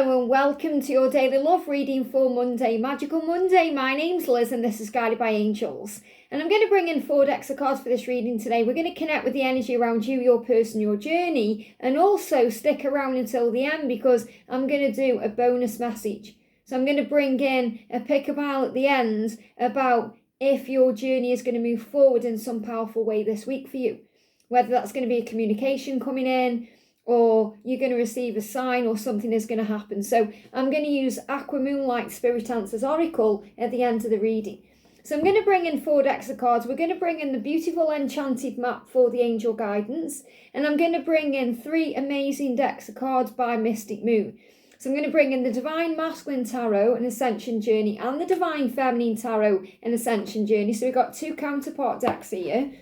Hello and welcome to your daily love reading for Monday, Magical Monday. My name's Liz and this is Guided by Angels. And I'm going to bring in 4 decks of cards for this reading today. We're going to connect with the energy around you, your person, your journey, and also stick around until the end because I'm going to do a bonus message. So I'm going to bring in a pick-a-pile at the end about if your journey is going to move forward in some powerful way this week for you. Whether that's going to be a communication coming in, or you're going to receive a sign, or something is going to happen. So I'm going to use AquaMoonlight Spirit Answers Oracle at the end of the reading. So I'm going to bring in 4 decks of cards. We're going to bring in the beautiful Enchanted map for the angel guidance. And I'm going to bring in 3 amazing decks of cards by Mystic Moon. So I'm going to bring in the Divine Masculine Tarot and Ascension Journey, and the Divine Feminine Tarot and Ascension Journey. So we've got 2 counterpart decks here.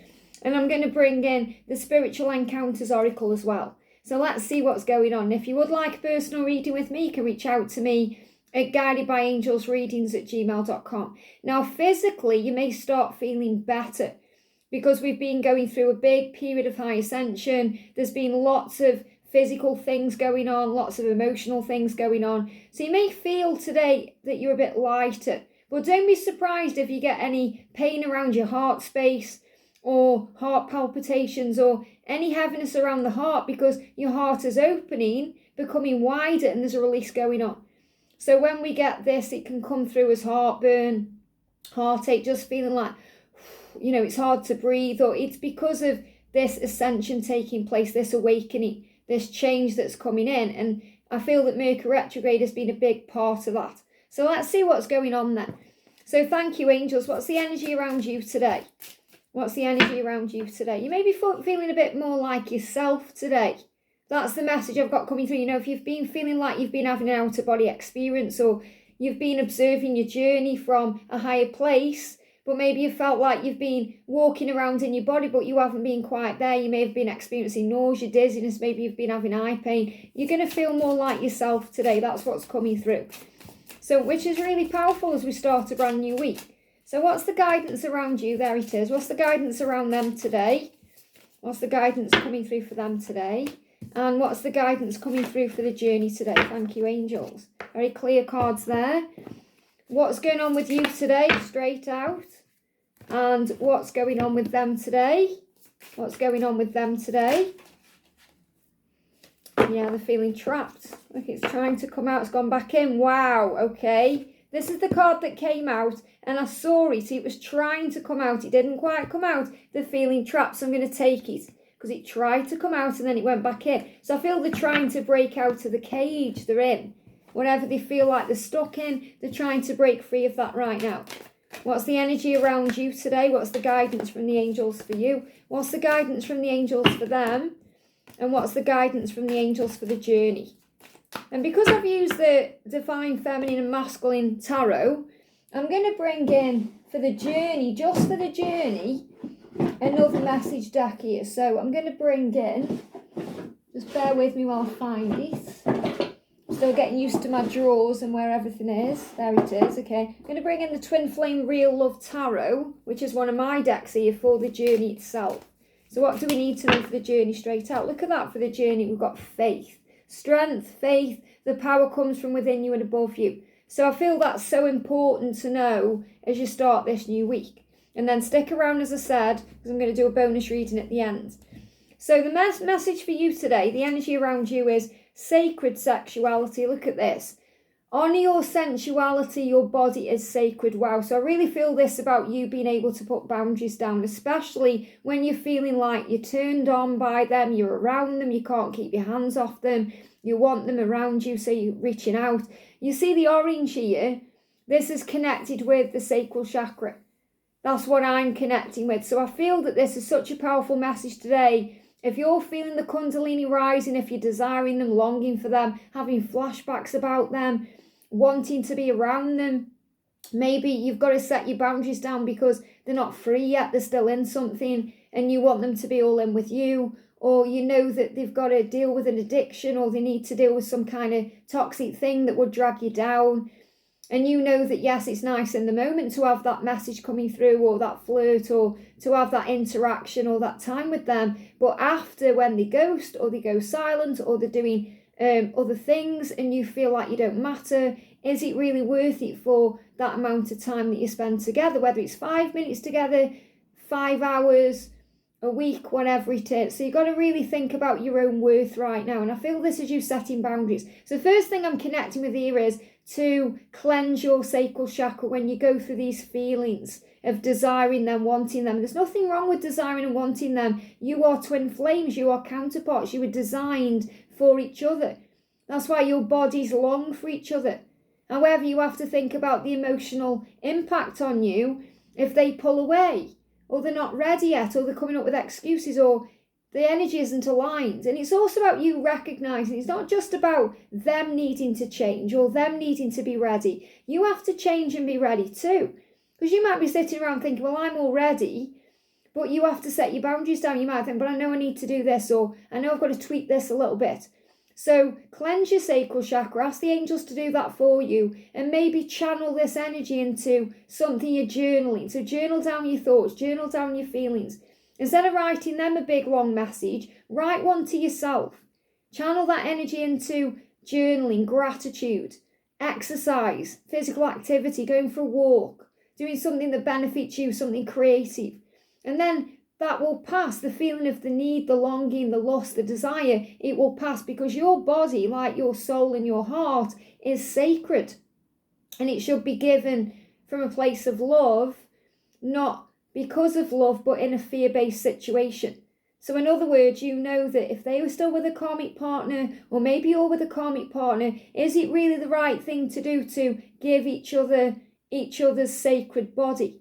And I'm going to bring in the Spiritual Encounters Oracle as well. So let's see what's going on. If you would like a personal reading with me, you can reach out to me at guidedbyangelsreadings@gmail.com. Now, physically, you may start feeling better because we've been going through a big period of high ascension. There's been lots of physical things going on, lots of emotional things going on. So you may feel today that you're a bit lighter. But don't be surprised if you get any pain around your heart space, or heart palpitations, or any heaviness around the heart, because your heart is opening, becoming wider, and there's a release going on. So when we get this, it can come through as heartburn, heartache, just feeling like, it's hard to breathe, or it's because of this ascension taking place, this awakening, this change that's coming in. And I feel that Mercury retrograde has been a big part of that. So let's see what's going on then. So thank you, angels. What's the energy around you today? What's the energy around you today? You may be feeling a bit more like yourself today. That's the message I've got coming through. If you've been feeling like you've been having an out-of-body experience, or you've been observing your journey from a higher place, but maybe you felt like you've been walking around in your body, but you haven't been quite there. You may have been experiencing nausea, dizziness, maybe you've been having eye pain. You're going to feel more like yourself today. That's what's coming through. So, which is really powerful as we start a brand new week. So what's the guidance around you? There it is. What's the guidance around them today? What's the guidance coming through for them today? And what's the guidance coming through for the journey today? Thank you, angels. Very clear cards there. What's going on with you today? Straight out. And what's going on with them today? What's going on with them today? Yeah, they're feeling trapped. Look, it's trying to come out. It's gone back in. Wow, okay. This is the card that came out, and I saw it. It was trying to come out. It didn't quite come out. They're feeling trapped, so I'm going to take it because it tried to come out and then it went back in. So I feel they're trying to break out of the cage they're in. Whatever they feel like they're stuck in, they're trying to break free of that right now. What's the energy around you today? What's the guidance from the angels for you? What's the guidance from the angels for them? And what's the guidance from the angels for the journey? And because I've used the Divine Feminine and Masculine Tarot, I'm going to bring in for the journey, just for the journey, another message deck here. So I'm going to bring in, just bear with me while I find it. Still getting used to my drawers and where everything is. There it is, okay. I'm going to bring in the Twin Flame Real Love Tarot, which is one of my decks here for the journey itself. So what do we need to know for the journey straight out? Look at that for the journey. We've got faith. Strength, faith, the power comes from within you and above you. So I feel that's so important to know as you start this new week. And then stick around, as I said, because I'm going to do a bonus reading at the end. So the message for you today, the energy around you is sacred sexuality. Look at this. Honour your sensuality, your body is sacred. Wow. So I really feel this about you being able to put boundaries down, especially when you're feeling like you're turned on by them, you're around them, you can't keep your hands off them, you want them around you, so you're reaching out. You see the orange here? This is connected with the sacral chakra. That's what I'm connecting with. So I feel that this is such a powerful message today. If you're feeling the Kundalini rising, if you're desiring them, longing for them, having flashbacks about them, wanting to be around them, maybe you've got to set your boundaries down because they're not free yet, they're still in something, and you want them to be all in with you, or you know that they've got to deal with an addiction, or they need to deal with some kind of toxic thing that would drag you down. And you know that, yes, it's nice in the moment to have that message coming through, or that flirt, or to have that interaction or that time with them. But after, when they ghost, or they go silent, or they're doing other things and you feel like you don't matter? Is it really worth it for that amount of time that you spend together, whether it's 5 minutes together, 5 hours, a week, whatever it is? So you've got to really think about your own worth right now. And I feel this is you setting boundaries. So the first thing I'm connecting with here is to cleanse your sacral chakra when you go through these feelings of desiring them, wanting them. There's nothing wrong with desiring and wanting them. You are twin flames. You are counterparts. You were designed for each other. That's why your bodies long for each other. However, you have to think about the emotional impact on you if they pull away, or they're not ready yet, or they're coming up with excuses, or the energy isn't aligned. And it's also about you recognizing it's not just about them needing to change or them needing to be ready. You have to change and be ready too. Because you might be sitting around thinking, well, I'm all ready, but you have to set your boundaries down. You might think, but I know I need to do this, or I know I've got to tweak this a little bit. So cleanse your sacral chakra, ask the angels to do that for you, and maybe channel this energy into something you're journaling. So journal down your thoughts, journal down your feelings. Instead of writing them a big long message, write one to yourself. Channel that energy into journaling, gratitude, exercise, physical activity, going for a walk, doing something that benefits you, something creative. And then that will pass. The feeling of the need, the longing, the lust, the desire, it will pass, because your body, like your soul and your heart, is sacred. And it should be given from a place of love, not because of love, but in a fear-based situation. So in other words, you know that if they were still with a karmic partner, or maybe you're with a karmic partner, is it really the right thing to do to give each other's sacred body?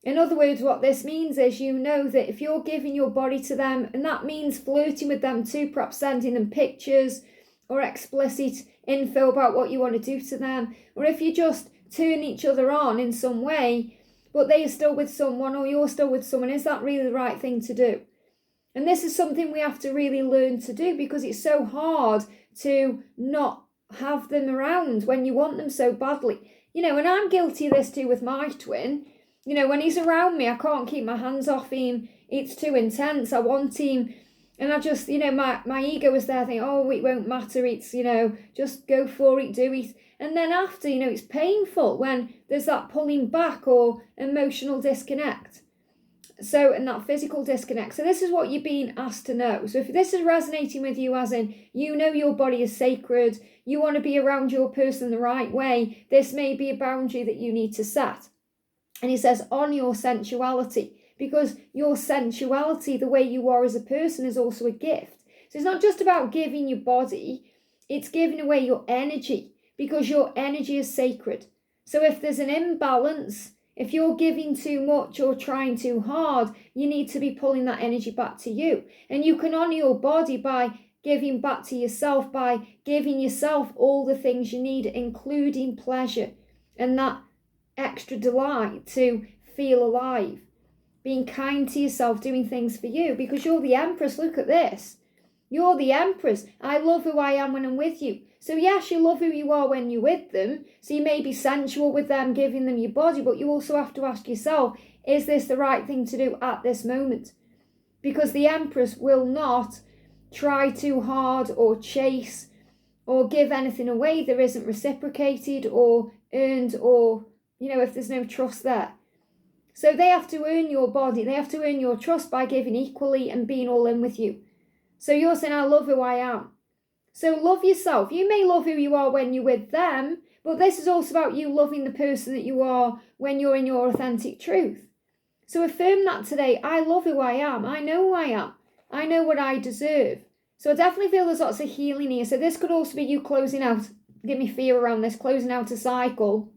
In other words, what this means is you know that if you're giving your body to them, and that means flirting with them too, perhaps sending them pictures or explicit info about what you want to do to them, or if you just turn each other on in some way, but they are still with someone or you're still with someone, is that really the right thing to do? And this is something we have to really learn to do, because it's so hard to not have them around when you want them so badly. You know, and I'm guilty of this too with my twin. You know, when he's around me, I can't keep my hands off him. It's too intense. I want him. And I just, you know, my ego was there thinking, oh, it won't matter. It's, you know, just go for it, do it. And then after, you know, it's painful when there's that pulling back or emotional disconnect. So, and that physical disconnect. So this is what you're being asked to know. So if this is resonating with you, as in, you know your body is sacred, you want to be around your person the right way, this may be a boundary that you need to set. And he says, on your sensuality, because your sensuality, the way you are as a person, is also a gift. So it's not just about giving your body, it's giving away your energy, because your energy is sacred. So if there's an imbalance, if you're giving too much or trying too hard, you need to be pulling that energy back to you. And you can honor your body by giving back to yourself, by giving yourself all the things you need, including pleasure and that extra delight to feel alive, being kind to yourself, doing things for you, because you're the empress. Look at this. You're the empress. I love who I am when I'm with you. So yes, you love who you are when you're with them. So you may be sensual with them, giving them your body, but you also have to ask yourself, is this the right thing to do at this moment? Because the empress will not try too hard or chase or give anything away that isn't reciprocated or earned, or, you know, if there's no trust there. So they have to earn your body. They have to earn your trust by giving equally and being all in with you. So you're saying, I love who I am. So love yourself. You may love who you are when you're with them, but this is also about you loving the person that you are when you're in your authentic truth. So affirm that today. I love who I am. I know who I am. I know what I deserve. So I definitely feel there's lots of healing here. So this could also be you closing out, give me fear around this, closing out a cycle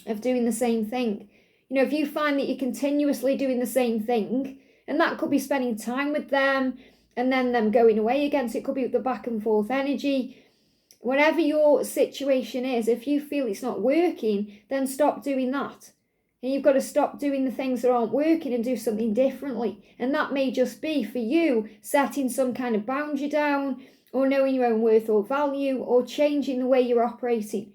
of doing the same thing. You know, if you find that you're continuously doing the same thing, and that could be spending time with them and then them going away again, so it could be the back and forth energy. Whatever your situation is, if you feel it's not working, then stop doing that. And you've got to stop doing the things that aren't working and do something differently. And that may just be for you setting some kind of boundary down, or knowing your own worth or value, or changing the way you're operating.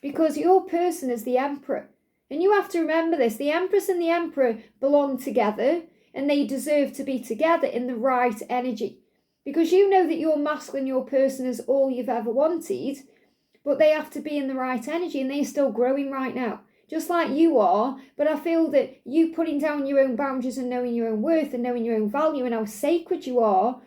Because your person is the emperor. And you have to remember this. The empress and the emperor belong together, and they deserve to be together in the right energy. Because you know that your masculine, your person is all you've ever wanted, but they have to be in the right energy, and they're still growing right now, just like you are. But I feel that you putting down your own boundaries and knowing your own worth and knowing your own value and how sacred you are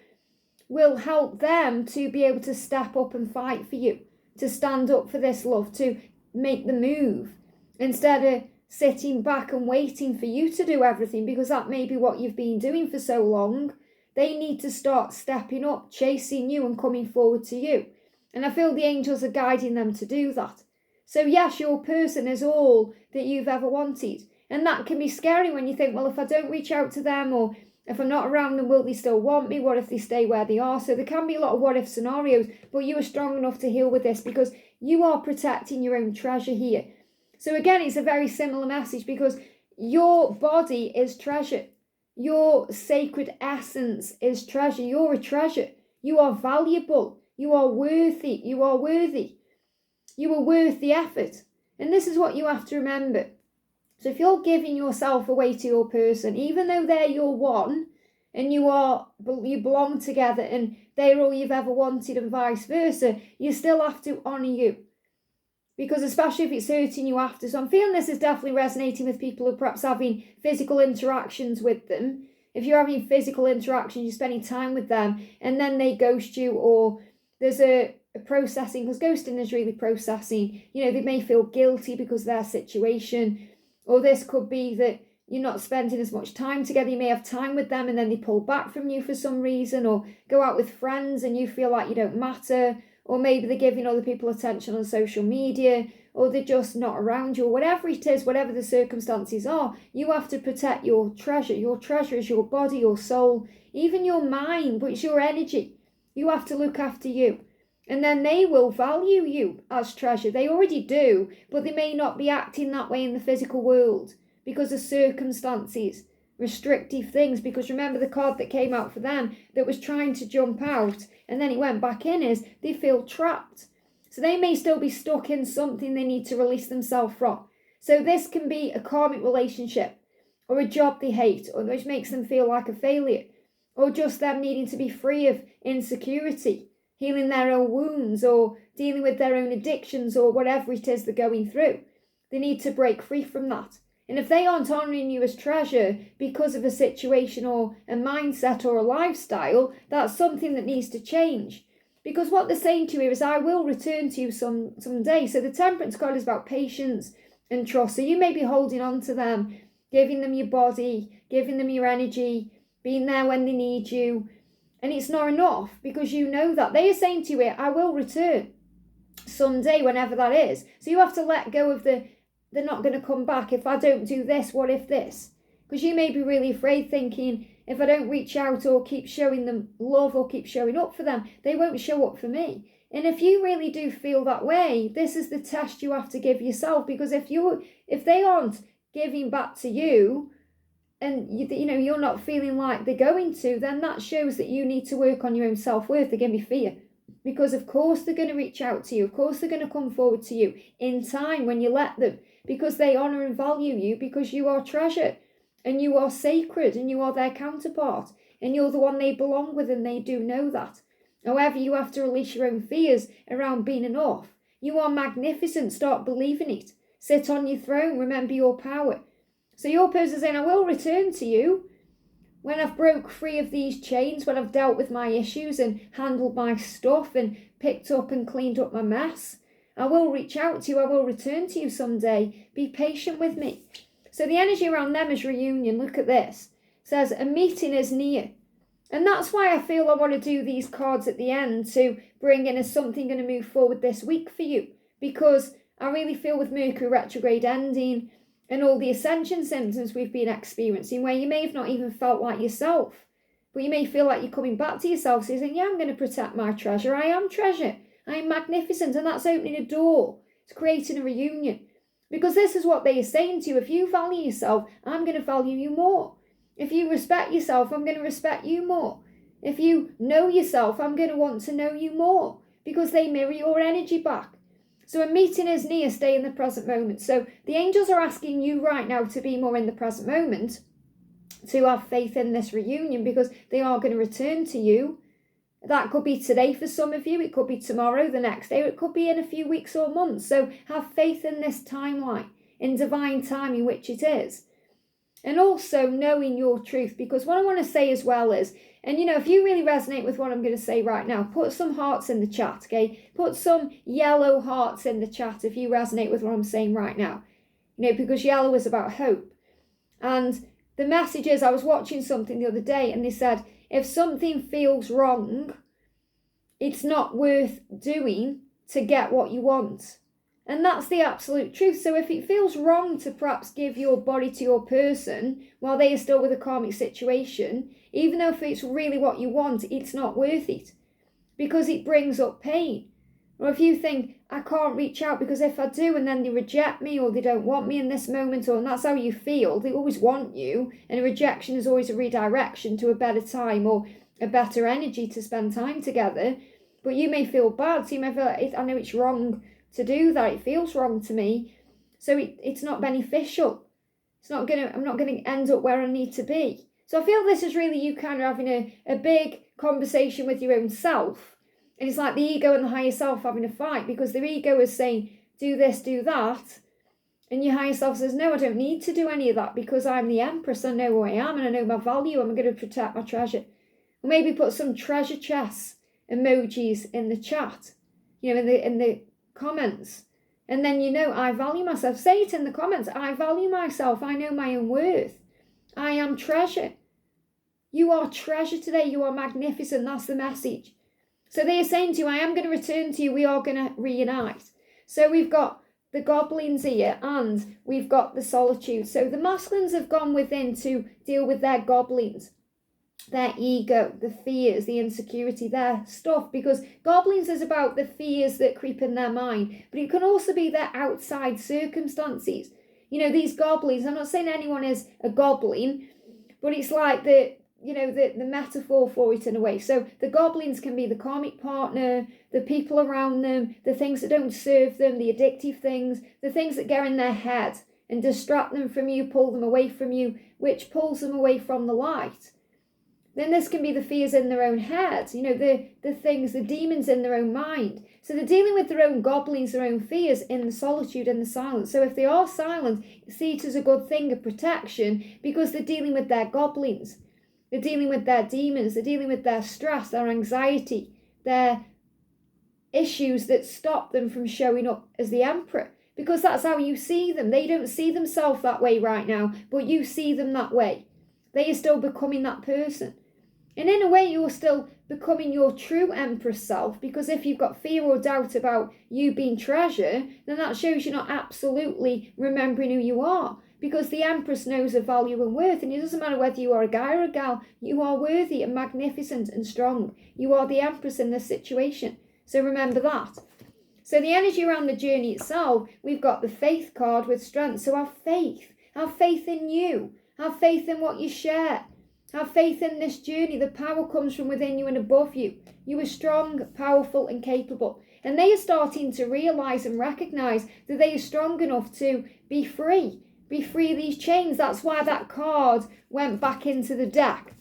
will help them to be able to step up and fight for you, to stand up for this love, to make the move, instead of sitting back and waiting for you to do everything, because that may be what you've been doing for so long. They need to start stepping up, chasing you and coming forward to you. And I feel the angels are guiding them to do that. So yes, your person is all that you've ever wanted. And that can be scary when you think, well, if I don't reach out to them, or if I'm not around them, will they still want me? What if they stay where they are? So there can be a lot of what if scenarios, but you are strong enough to heal with this because you are protecting your own treasure here. So again, it's a very similar message, because your body is treasure. Your sacred essence is treasure. You're a treasure. You are valuable. You are worthy. You are worthy. You are worth the effort. And this is what you have to remember. So if you're giving yourself away to your person, even though they're your one, and you belong together, and they're all you've ever wanted, and vice versa, you still have to honour you. Because especially if it's hurting you after. So I'm feeling this is definitely resonating with people who are perhaps having physical interactions with them. If you're having physical interactions, you're spending time with them, and then they ghost you, or there's a processing, because ghosting is really processing. You know, they may feel guilty because of their situation, or this could be that you're not spending as much time together. You may have time with them and then they pull back from you for some reason, or go out with friends and you feel like you don't matter, or maybe they're giving other people attention on social media, or they're just not around you, or whatever it is, whatever the circumstances are. You have to protect your treasure. Your treasure is your body, your soul, even your mind, but it's your energy. You have to look after you. And then they will value you as treasure. They already do, but they may not be acting that way in the physical world because of circumstances, restrictive things. Because remember, the card that came out for them that was trying to jump out and then it went back in is they feel trapped. So they may still be stuck in something they need to release themselves from. So this can be a karmic relationship, or a job they hate, or which makes them feel like a failure, or just them needing to be free of insecurity, healing their own wounds, or dealing with their own addictions, or whatever it is they're going through. They need to break free from that. And if they aren't honouring you as treasure because of a situation or a mindset or a lifestyle, that's something that needs to change. Because what they're saying to you is, I will return to you someday. So the Temperance card is about patience and trust. So you may be holding on to them, giving them your body, giving them your energy, being there when they need you. And it's not enough, because you know that. They are saying to you, I will return someday, whenever that is. So you have to let go of they're not going to come back. If I don't do this, what if this? Because you may be really afraid, thinking, if I don't reach out or keep showing them love or keep showing up for them, they won't show up for me. And if you really do feel that way, this is the test you have to give yourself. Because if they aren't giving back to you, and you're not feeling like they're going to, then that shows that you need to work on your own self-worth. They're going to be fear. Because of course they're going to reach out to you. Of course they're going to come forward to you in time when you let them. Because they honour and value you, because you are treasure. And you are sacred, and you are their counterpart. And you're the one they belong with, and they do know that. However, you have to release your own fears around being enough. You are magnificent. Start believing it. Sit on your throne. Remember your power. So your person is saying, I will return to you when I've broke free of these chains, when I've dealt with my issues and handled my stuff and picked up and cleaned up my mess. I will reach out to you. I will return to you someday. Be patient with me. So the energy around them is reunion. Look at this. It says, a meeting is near. And that's why I feel I want to do these cards at the end, to bring in as something going to move forward this week for you. Because I really feel with Mercury retrograde ending, and all the Ascension symptoms we've been experiencing, where you may have not even felt like yourself, but you may feel like you're coming back to yourself, so you're saying, yeah, I'm going to protect my treasure. I am treasure. I am magnificent. And that's opening a door to creating a reunion. Because this is what they are saying to you. If you value yourself, I'm going to value you more. If you respect yourself, I'm going to respect you more. If you know yourself, I'm going to want to know you more. Because they mirror your energy back. So a meeting is near, stay in the present moment. So the angels are asking you right now to be more in the present moment, to have faith in this reunion, because they are going to return to you That could be today for some of you, it could be tomorrow, the next day, or it could be in a few weeks or months. So have faith in this timeline, in divine timing, which it is. And also knowing your truth, because what I want to say as well is, and if you really resonate with what I'm going to say right now, put some hearts in the chat, okay? Put some yellow hearts in the chat if you resonate with what I'm saying right now. Because yellow is about hope. And the message is, I was watching something the other day and they said, if something feels wrong, it's not worth doing to get what you want. And that's the absolute truth. So if it feels wrong to perhaps give your body to your person while they are still with a karmic situation, even though if it's really what you want, it's not worth it because it brings up pain. Or if you think, I can't reach out because if I do and then they reject me or they don't want me in this moment, or and that's how you feel, they always want you, and a rejection is always a redirection to a better time or a better energy to spend time together. But you may feel bad, so you may feel like, I know it's wrong to do that, it feels wrong to me, so it's not beneficial. I'm not gonna end up where I need to be. So I feel this is really you kind of having a big conversation with your own self. And it's like the ego and the higher self having a fight, because the ego is saying, do this, do that. And your higher self says, no, I don't need to do any of that because I'm the Empress. I know who I am and I know my value. I'm going to protect my treasure. Or maybe put some treasure chest emojis in the chat, in the comments. And then I value myself. Say it in the comments. I value myself. I know my own worth. I am treasure. You are treasure today. You are magnificent. That's the message. So they are saying to you, I am going to return to you. We are going to reunite. So we've got the goblins here and we've got the solitude. So the masculines have gone within to deal with their goblins, their ego, the fears, the insecurity, their stuff. Because goblins is about the fears that creep in their mind. But it can also be their outside circumstances. These goblins, I'm not saying anyone is a goblin, but it's like the metaphor for it in a way. So the goblins can be the karmic partner, the people around them, the things that don't serve them, the addictive things, the things that get in their head and distract them from you, pull them away from you, which pulls them away from the light. Then this can be the fears in their own head, the things, the demons in their own mind. So they're dealing with their own goblins, their own fears in the solitude and the silence. So if they are silent, see it as a good thing, a protection, because they're dealing with their goblins. They're dealing with their demons, they're dealing with their stress, their anxiety, their issues that stop them from showing up as the Emperor. Because that's how you see them. They don't see themselves that way right now, but you see them that way. They are still becoming that person. And in a way, you're still becoming your true Empress self, because if you've got fear or doubt about you being treasure, then that shows you're not absolutely remembering who you are. Because the Empress knows her value and worth, and it doesn't matter whether you are a guy or a gal, you are worthy and magnificent and strong. You are the Empress in this situation. So remember that. So the energy around the journey itself, we've got the faith card with strength. So have faith. Have faith in you. Have faith in what you share. Have faith in this journey. The power comes from within you and above you. You are strong, powerful and capable. And they are starting to realise and recognise that they are strong enough to be free. Be free of these chains. That's why that card went back into the deck.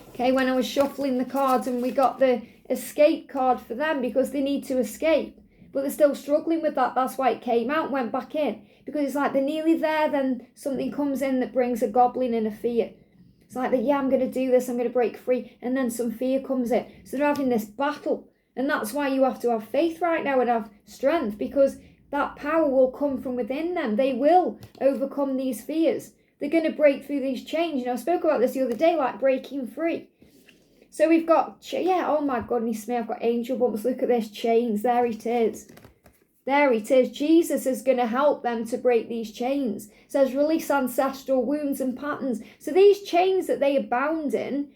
Okay, when I was shuffling the cards, and we got the escape card for them because they need to escape. But they're still struggling with that. That's why it came out, went back in. Because it's like they're nearly there, then something comes in that brings a goblin and a fear. It's like that, I'm going to do this, I'm going to break free. And then some fear comes in. So they're having this battle. And that's why you have to have faith right now and have strength, because that power will come from within them. They will overcome these fears. They're going to break through these chains. I spoke about this the other day, like breaking free. So we've got, oh my goodness me, I've got angel bumps. Look at this, chains. There it is. There it is. Jesus is going to help them to break these chains. It says release ancestral wounds and patterns. So these chains that they are bound in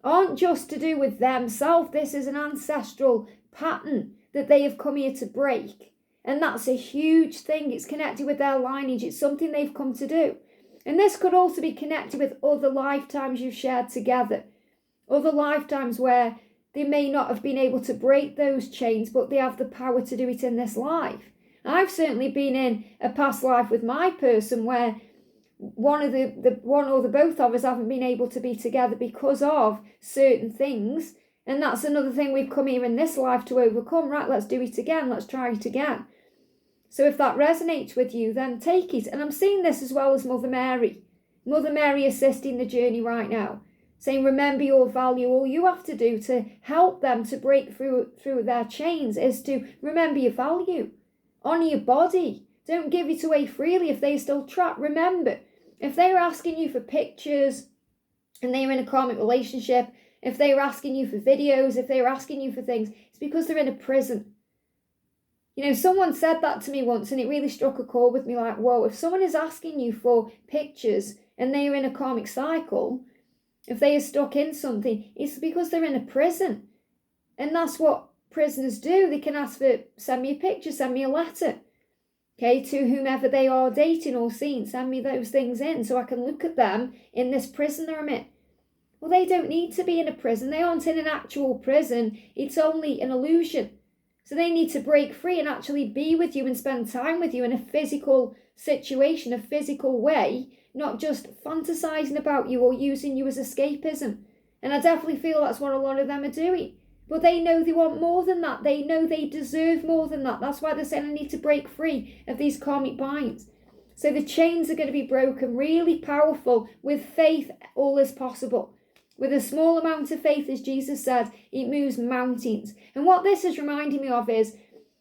aren't just to do with themselves. This is an ancestral pattern that they have come here to break. And that's a huge thing. It's connected with their lineage. It's something they've come to do. And this could also be connected with other lifetimes you've shared together. Other lifetimes where they may not have been able to break those chains, but they have the power to do it in this life. I've certainly been in a past life with my person where one or the both of us haven't been able to be together because of certain things. And that's another thing we've come here in this life to overcome. Right, let's do it again. Let's try it again. So if that resonates with you, then take it. And I'm seeing this as well as Mother Mary. Mother Mary assisting the journey right now, saying, remember your value. All you have to do to help them to break through their chains is to remember your value. Honour your body. Don't give it away freely if they're still trapped. Remember, if they're asking you for pictures and they're in a karmic relationship, if they're asking you for videos, if they're asking you for things, it's because they're in a prison. You know, someone said that to me once and it really struck a chord with me, like, whoa, if someone is asking you for pictures and they're in a karmic cycle, if they are stuck in something, it's because they're in a prison. And that's what prisoners do. They can ask for, send me a picture, send me a letter. Okay, to whomever they are dating or seeing, send me those things in so I can look at them in this prison that I'm in. Well, they don't need to be in a prison. They aren't in an actual prison. It's only an illusion. So they need to break free and actually be with you and spend time with you in a physical situation, a physical way, not just fantasizing about you or using you as escapism. And I definitely feel that's what a lot of them are doing. But they know they want more than that. They know they deserve more than that. That's why they're saying, I need to break free of these karmic binds. So the chains are going to be broken, really powerful. With faith, all is possible. With a small amount of faith, as Jesus said, it moves mountains. And what this is reminding me of is,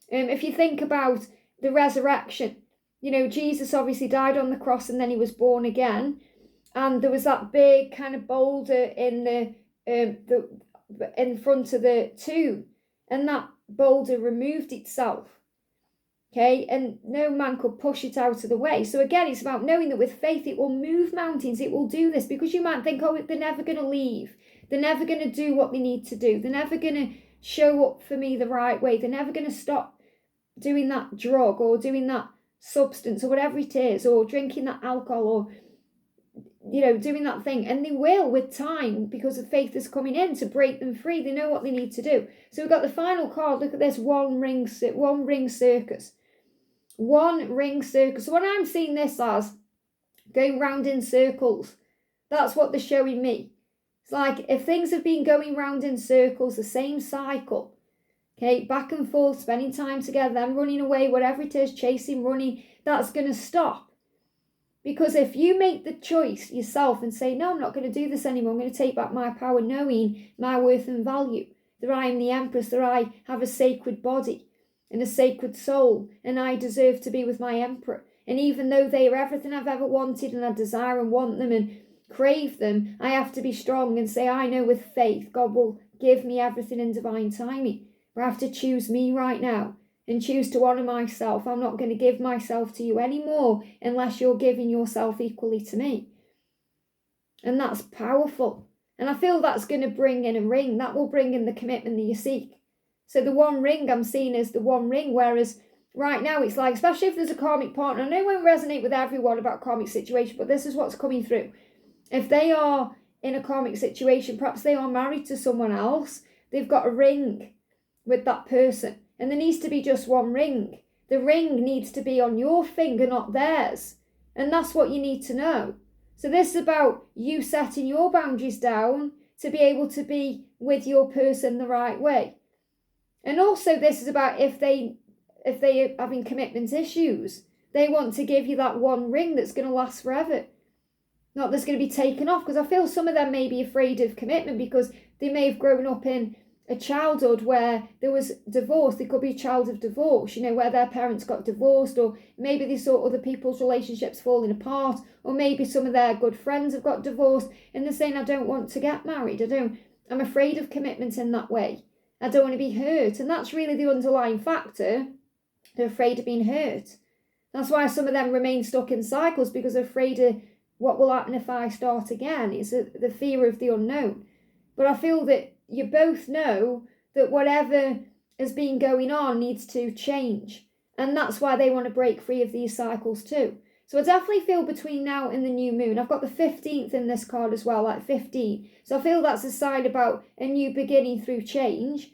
if you think about the resurrection, you know, Jesus obviously died on the cross and then he was born again. And there was that big kind of boulder in in front of the tomb. And that boulder removed itself. Okay, and no man could push it out of the way. So again, it's about knowing that with faith, it will move mountains. It will do this, because you might think, oh, they're never going to leave. They're never going to do what they need to do. They're never going to show up for me the right way. They're never going to stop doing that drug or doing that substance or whatever it is, or drinking that alcohol, or, you know, doing that thing. And they will with time, because the faith is coming in to break them free. They know what they need to do. So we've got the final card. Look at this, one ring circus. One ring circus. So what I'm seeing this as, going round in circles. That's what they're showing me. It's like if things have been going round in circles, the same cycle, okay, back and forth, spending time together, them running away, whatever it is, chasing, running, that's going to stop. Because if you make the choice yourself and say, no, I'm not going to do this anymore, I'm going to take back my power, knowing my worth and value, that I am the Empress, that I have a sacred body and a sacred soul, and I deserve to be with my Emperor. And even though they are everything I've ever wanted, and I desire and want them and crave them, I have to be strong and say, I know with faith God will give me everything in divine timing. But I have to choose me right now and choose to honour myself. I'm not going to give myself to you anymore unless you're giving yourself equally to me. And that's powerful. And I feel that's going to bring in a ring. That will bring in the commitment that you seek. So the one ring I'm seeing is the one ring, whereas right now it's like, especially if there's a karmic partner, I know it won't resonate with everyone about karmic situation, but this is what's coming through. If they are in a karmic situation, perhaps they are married to someone else, they've got a ring with that person, and there needs to be just one ring. The ring needs to be on your finger, not theirs. And that's what you need to know. So this is about you setting your boundaries down to be able to be with your person the right way. And also this is about if they are having commitment issues, they want to give you that one ring that's going to last forever. Not that's going to be taken off, because I feel some of them may be afraid of commitment because they may have grown up in a childhood where there was divorce. They could be a child of divorce, you know, where their parents got divorced, or maybe they saw other people's relationships falling apart, or maybe some of their good friends have got divorced and they're saying, I don't want to get married. I'm afraid of commitment in that way. I don't want to be hurt. And that's really the underlying factor. They're afraid of being hurt. That's why some of them remain stuck in cycles, because they're afraid of what will happen if I start again. It's the fear of the unknown. But I feel that you both know that whatever has been going on needs to change. And that's why they want to break free of these cycles too. So I definitely feel between now and the new moon, I've got the 15th in this card as well, like 15. So I feel that's a sign about a new beginning through change.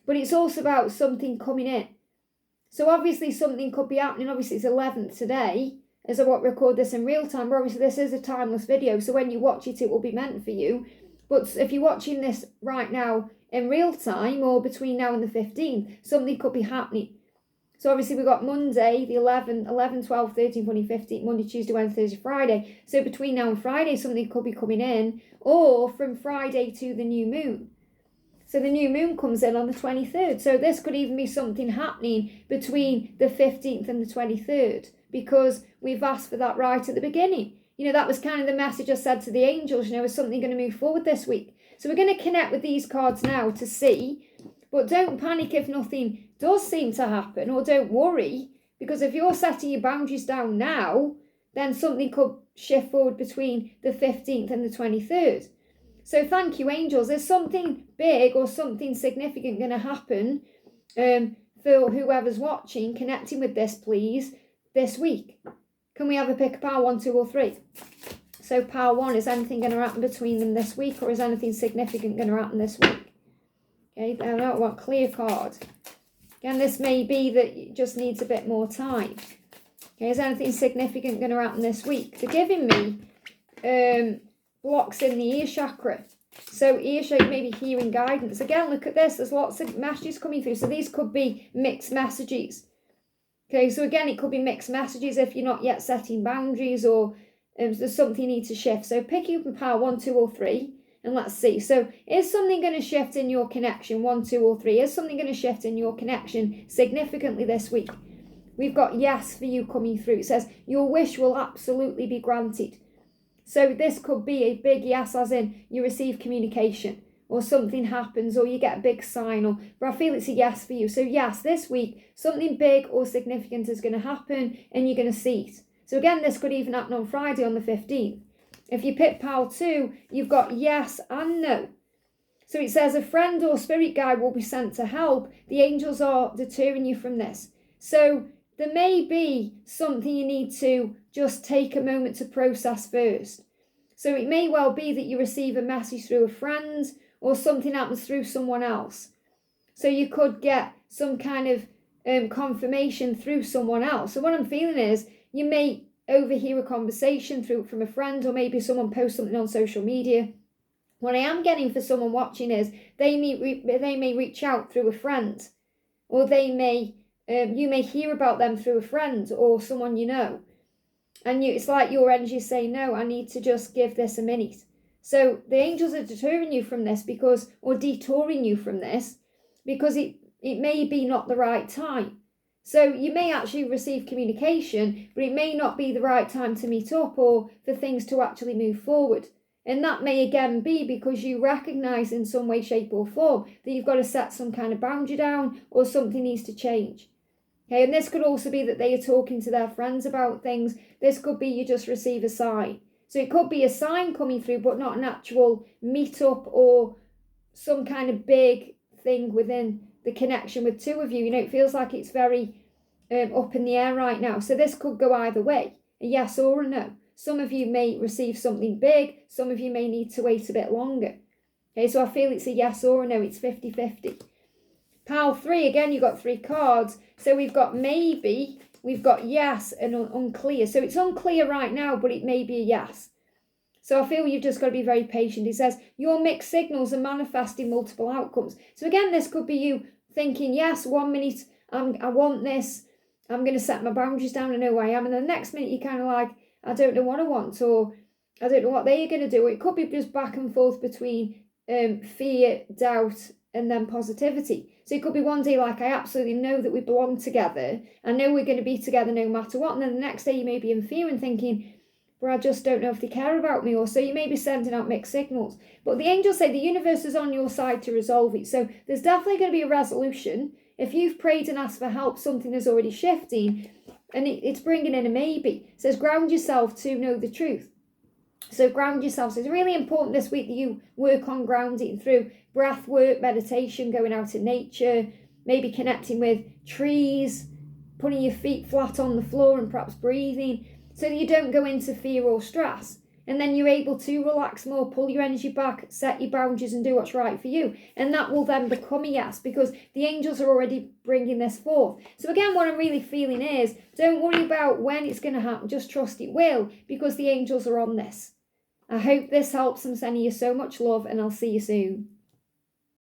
But it's also about something coming in. So obviously something could be happening. Obviously it's 11th today, as I won't record this in real time. But obviously this is a timeless video, so when you watch it, it will be meant for you. But if you're watching this right now in real time or between now and the 15th, something could be happening. So obviously we've got Monday, the 11th, 11, 12, 13, 14, 15, Monday, Tuesday, Wednesday, Thursday, Friday. So between now and Friday, something could be coming in, or from Friday to the new moon. So the new moon comes in on the 23rd. So this could even be something happening between the 15th and the 23rd, because we've asked for that right at the beginning. You know, that was kind of the message I said to the angels, you know, is something going to move forward this week? So we're going to connect with these cards now to see, but don't panic if nothing does seem to happen, or don't worry, because if you're setting your boundaries down now, then something could shift forward between the 15th and the 23rd. So thank you, angels. There's something big or something significant going to happen for whoever's watching, connecting with this, please, this week. Can we have a pick of pile 1, 2 or 3? So pile 1, is anything going to happen between them this week, or is anything significant going to happen this week? Okay, I don't want clear card. Again, this may be that it just needs a bit more time. Okay, is anything significant going to happen this week? They're giving me blocks in the ear chakra. So ear chakra, maybe hearing guidance. Again, look at this. There's lots of messages coming through. So these could be mixed messages. Okay, so again, it could be mixed messages if you're not yet setting boundaries, or there's something you need to shift. So pick up a pile 1, 2 or 3. And let's see. So is something going to shift in your connection? 1, 2 or 3. Is something going to shift in your connection significantly this week? We've got yes for you coming through. It says your wish will absolutely be granted. So this could be a big yes, as in you receive communication, or something happens, or you get a big sign, or, but I feel it's a yes for you. So yes, this week, something big or significant is going to happen, and you're going to see it. So again, this could even happen on Friday on the 15th. If you pick pile 2, you've got yes and no. So it says a friend or spirit guide will be sent to help. The angels are deterring you from this. So there may be something you need to just take a moment to process first. So it may well be that you receive a message through a friend, or something happens through someone else. So you could get some kind of confirmation through someone else. So what I'm feeling is you may overhear a conversation from a friend, or maybe someone posts something on social media. What I am getting for someone watching is they may reach out through a friend, or they may you may hear about them through a friend or someone you know, and it's like your energy saying, no, I need to just give this a minute. So the angels are deterring you from this, because, or detouring you from this, because it may be not the right time. So you may actually receive communication, but it may not be the right time to meet up, or for things to actually move forward. And that may again be because you recognise in some way, shape or form that you've got to set some kind of boundary down, or something needs to change. Okay, and this could also be that they are talking to their friends about things. This could be you just receive a sign. So it could be a sign coming through, but not an actual meet up or some kind of big thing within the connection with two of you. You know, it feels like it's very up in the air right now. So this could go either way, a yes or a no. Some of you may receive something big. Some of you may need to wait a bit longer. Okay, so I feel it's a yes or a no. It's 50-50. Pile 3, again, you've got 3 cards. So we've got maybe, we've got yes, and unclear. So it's unclear right now, but it may be a yes. So I feel you've just got to be very patient. It says your mixed signals are manifesting multiple outcomes. So again, this could be you thinking, yes, 1 minute, I want this. I'm going to set my boundaries down. I know who I am. And the next minute, you're kind of like, I don't know what I want, or I don't know what they're going to do. It could be just back and forth between fear, doubt, and then positivity. So it could be one day like, I absolutely know that we belong together. I know we're going to be together no matter what. And then the next day you may be in fear and thinking, but I just don't know if they care about me. Or so you may be sending out mixed signals. But the angels say the universe is on your side to resolve it. So there's definitely going to be a resolution. If you've prayed and asked for help, something is already shifting. And it's bringing in a maybe. It says ground yourself to know the truth. So ground yourself. So it's really important this week that you work on grounding through breath work, meditation, going out in nature, maybe connecting with trees, putting your feet flat on the floor and perhaps breathing, so that you don't go into fear or stress. And then you're able to relax more, pull your energy back, set your boundaries and do what's right for you. And that will then become a yes, because the angels are already bringing this forth. So again, what I'm really feeling is, don't worry about when it's going to happen. Just trust it will, because the angels are on this. I hope this helps. I'm sending you so much love, and I'll see you soon.